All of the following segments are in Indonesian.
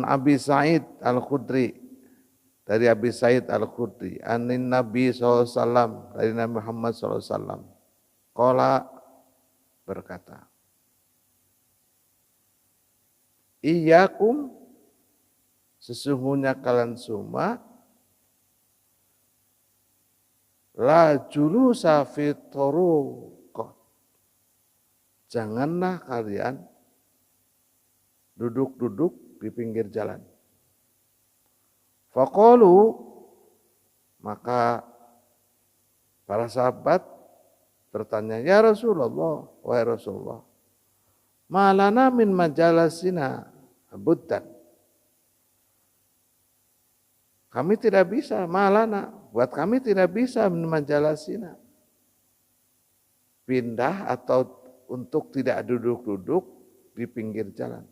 Abi Sa'id Al-Khudri, dari Abi Sa'id Al-Khudri, anin Nabi SAW, dari Nabi Muhammad SAW, qala berkata, iyyakum, sesungguhnya kalian semua, la julusa fi turuq, janganlah kalian duduk-duduk di pinggir jalan. Faqalu, maka para sahabat bertanya, ya Rasulullah, wahai Rasulullah, malana min majalasina buddan. Kami tidak bisa, malana, buat kami tidak bisa min majalasina, pindah atau untuk tidak duduk-duduk di pinggir jalan.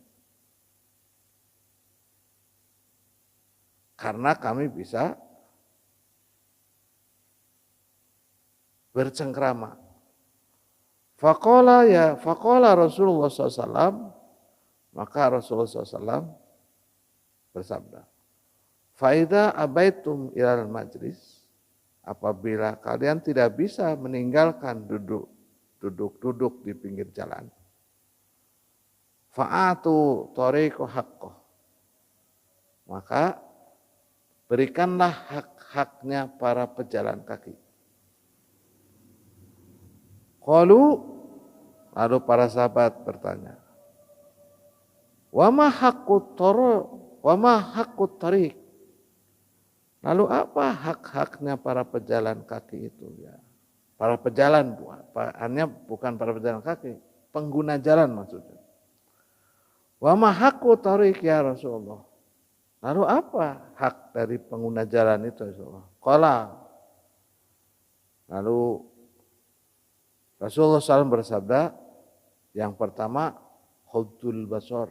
Karena kami bisa bercengkrama. Faqala Rasulullah SAW, maka Rasulullah SAW bersabda, faida abaitum ilal majlis, apabila kalian tidak bisa meninggalkan duduk di pinggir jalan, fa'atu tariqo haqqo, maka berikanlah hak-haknya para pejalan kaki. Qalu, lalu para sahabat bertanya, wa ma haqqut tariq, lalu apa hak-haknya para pejalan kaki itu? Ya, para pejalan, hanya bukan para pejalan kaki, pengguna jalan maksudnya. Wa ma haqqut tariq ya Rasulullah, lalu apa hak dari pengguna jalan itu ya Rasulullah? Qala, lalu Rasulullah SAW bersabda, yang pertama, hudul basar,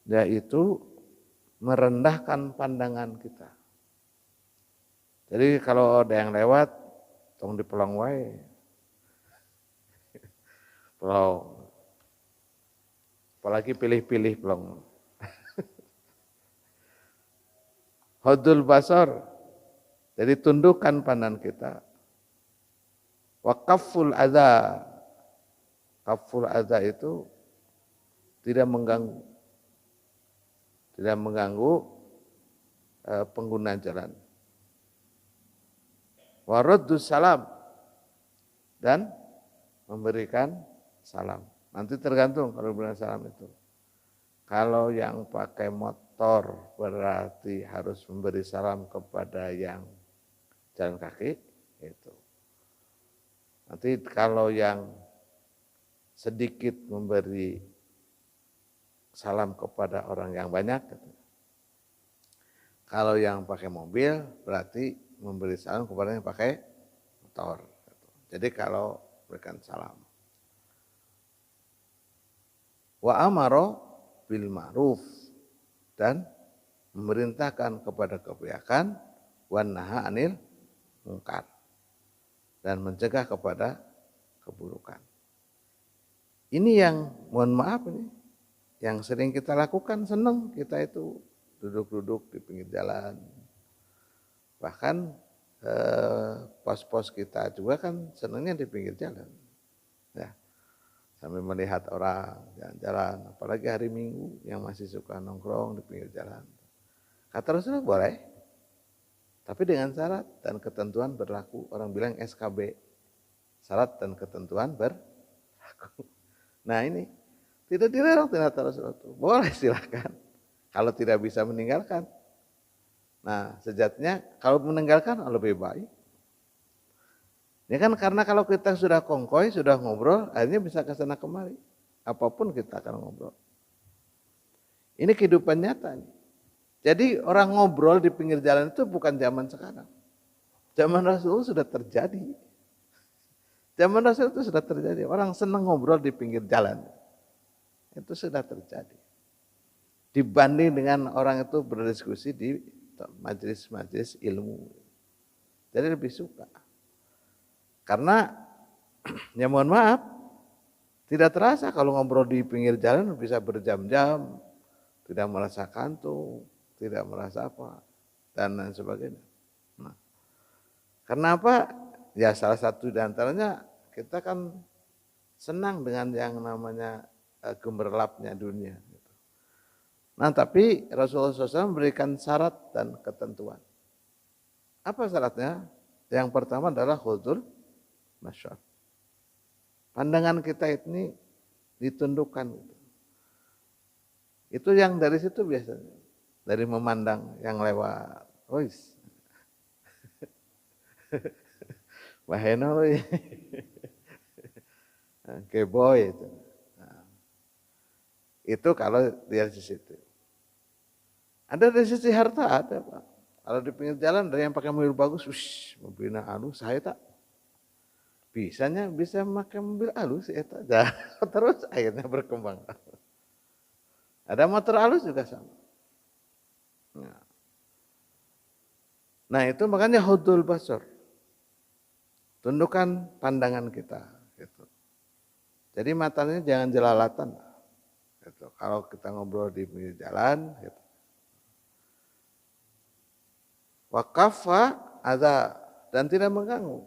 yaitu merendahkan pandangan kita. Jadi kalau ada yang lewat, tong dipelong wae. Pelong. Apalagi pilih-pilih pelong. Hudul basar, jadi tundukkan pandangan kita. Wa kafful adza, kafful adza itu tidak mengganggu pengguna jalan. Wa raddus salam, dan memberikan salam. Nanti tergantung kalau memberikan salam itu. Kalau yang pakai motor berarti harus memberi salam kepada yang jalan kaki, itu. Nanti kalau yang sedikit memberi salam kepada orang yang banyak, kalau yang pakai mobil berarti memberi salam kepada yang pakai motor. Jadi kalau berikan salam. Wa amaro bil ma'ruf, dan memerintahkan kepada kebaikan, wan naha anil munkar, dan mencegah kepada keburukan. Ini yang, mohon maaf ini, yang sering kita lakukan, senang kita itu duduk-duduk di pinggir jalan. Bahkan pos-pos kita juga kan senangnya di pinggir jalan. Ya, sambil melihat orang jalan-jalan, apalagi hari Minggu yang masih suka nongkrong di pinggir jalan. Kata Rasulullah boleh, tapi dengan syarat dan ketentuan berlaku. Orang bilang SKB, syarat dan ketentuan berlaku. Nah ini tidak dilarang ternyata Rasulullah itu. Boleh silakan. Kalau tidak bisa meninggalkan. Nah sejatinya kalau meninggalkan lebih baik. Ya kan, karena kalau kita sudah kongkoy, sudah ngobrol, akhirnya bisa ke sana kemari. Apapun kita akan ngobrol. Ini kehidupan nyata nih. Jadi orang ngobrol di pinggir jalan itu bukan zaman sekarang. Zaman Rasul sudah terjadi. Zaman Rasul itu sudah terjadi. Orang senang ngobrol di pinggir jalan. Itu sudah terjadi. Dibanding dengan orang itu berdiskusi di majelis-majelis ilmu. Jadi lebih suka. Karena ya mohon maaf, tidak terasa kalau ngobrol di pinggir jalan bisa berjam-jam. tidak merasa kantuk, tidak merasa apa, dan lain sebagainya. Nah, kenapa? Ya salah satu di antaranya kita kan senang dengan yang namanya gemerlapnya dunia. Nah tapi Rasulullah SAW memberikan syarat dan ketentuan. Apa syaratnya? Yang pertama adalah hudul masyar. Pandangan kita ini ditundukkan. Itu yang dari situ biasanya. Dari memandang yang lewat. Ois. Baheno keboy itu. Nah, itu kalau dari situ. Ada dari sisi harta ada Pak. Kalau di pinggir jalan ada yang pakai mobil bagus, mobilnya halus, saya tak bisanya bisa pakai mobil halus ya tak. Terus akhirnya berkembang. Ada motor halus juga sama. Nah itu makanya hudul basar. Tundukkan pandangan kita. Gitu. Jadi matanya jangan jelalatan. Gitu. Kalau kita ngobrol di pinggir jalan, gitu. Wakafa ada dan tidak mengganggu.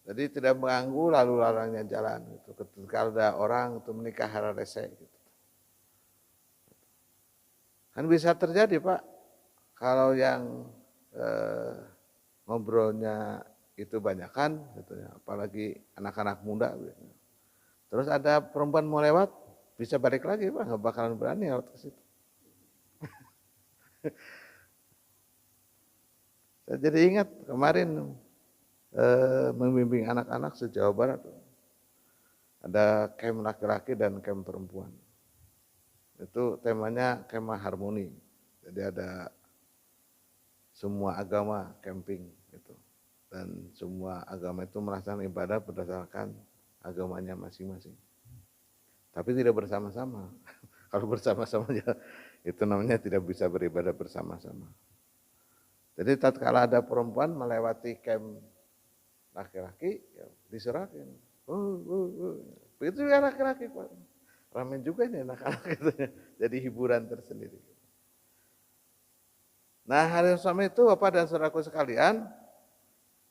Jadi tidak mengganggu lalu lalangnya jalan. Gitu. Ketika ada orang itu menikah hara rese. Gitu. Kan bisa terjadi Pak. Kalau yang ngobrolnya itu banyakan, gitu ya. Apalagi anak-anak muda. Gitu. Terus ada perempuan mau lewat, bisa balik lagi Pak, nggak bakalan berani lewat ke situ. Saya jadi ingat kemarin membimbing anak-anak se-Jawa Barat. Ada camp laki-laki dan camp perempuan. Itu temanya kemah harmoni. Jadi ada semua agama camping gitu. Dan semua agama itu melaksanakan ibadah berdasarkan agamanya masing-masing. Tapi tidak bersama-sama. Kalau bersama-sama ya itu namanya tidak bisa beribadah bersama-sama. Jadi tatkala ada perempuan melewati camp laki-laki, ya diserahin. Begitu ya laki-laki Pak. Ramen juga ini anak-anak itu. Jadi hiburan tersendiri. Nah hari sama itu Bapak dan saudaraku sekalian,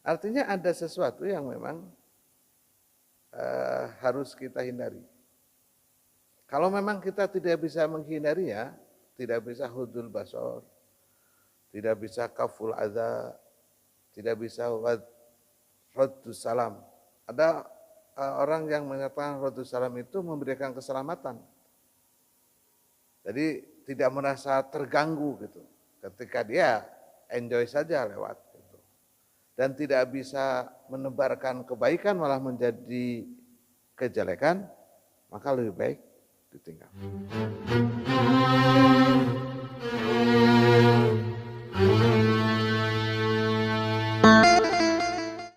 artinya ada sesuatu yang memang harus kita hindari. Kalau memang kita tidak bisa menghindarinya, tidak bisa hudul basar, tidak bisa kaful adza, tidak bisa raddus salam. Ada orang yang mengatakan raddus salam itu memberikan keselamatan. Jadi tidak merasa terganggu gitu. Ketika dia enjoy saja lewat gitu. Dan tidak bisa menebarkan kebaikan malah menjadi kejelekan, maka lebih baik ditinggal.